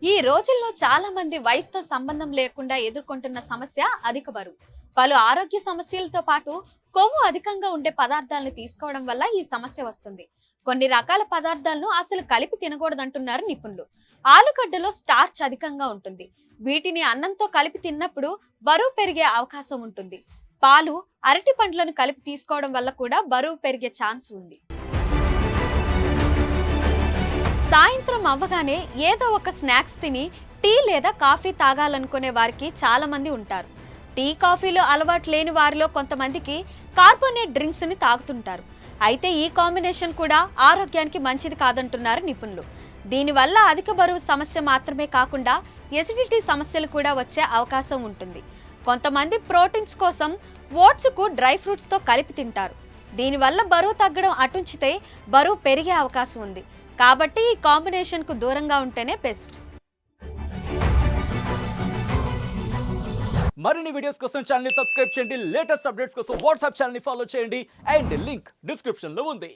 ఈ రోజుల్లో చాలా మంది వయసుతో సంబంధం లేకుండా ఎదుర్కొంటున్న సమస్య అధిక బరువు. పలు ఆరోగ్య సమస్యలతో పాటు కొవ్వు అధికంగా ఉండే పదార్థాలను తీసుకోవడం వల్ల ఈ సమస్య వస్తుంది. కొన్ని రకాల పదార్థాలను అసలు కలిపి తినకూడదంటున్నారు నిపుణులు. ఆలుగడ్డలో స్టార్చ్ అధికంగా ఉంటుంది. వీటిని అన్నంతో కలిపి తిన్నప్పుడు బరువు పెరిగే అవకాశం ఉంటుంది. పాలు, అరటి పండ్లను కలిపి తీసుకోవడం వల్ల కూడా బరువు పెరిగే ఛాన్స్ ఉంది. సాయంత్రం అవ్వగానే ఏదో ఒక స్నాక్స్ తిని టీ లేదా కాఫీ తాగాలనుకునే వారికి చాలా మంది ఉంటారు. టీ, కాఫీలో అలవాటు లేని వారిలో కొంతమందికి కార్బోనేట్ డ్రింక్స్ ని తాగుతుంటారు. అయితే ఈ కాంబినేషన్ కూడా ఆరోగ్యానికి మంచిది కాదంటున్నారు నిపుణులు. దీనివల్ల అధిక బరువు సమస్య మాత్రమే కాకుండా ఎసిడిటీ సమస్యలు కూడా వచ్చే అవకాశం ఉంటుంది. కొంతమంది ప్రోటీన్స్ కోసం ఓట్స్ కు డ్రై ఫ్రూట్స్ తో కలిపి తింటారు. దీనివల్ల బరువు తగ్గడం అటుంచితే బరువు పెరిగే అవకాశం ఉంది. కాబట్టి ఈ కాంబినేషన్ కు దూరంగా ఉంటేనే బెస్ట్. మరిన్ని వీడియోస్ కోసం ఛానల్ ని సబ్స్క్రైబ్ చేయండి. లేటెస్ట్ అప్డేట్స్ కోసం వాట్సాప్ ఛానల్ ని ఫాలో చేయండి. అండ్ లింక్ డిస్క్రిప్షన్ లో ఉంది.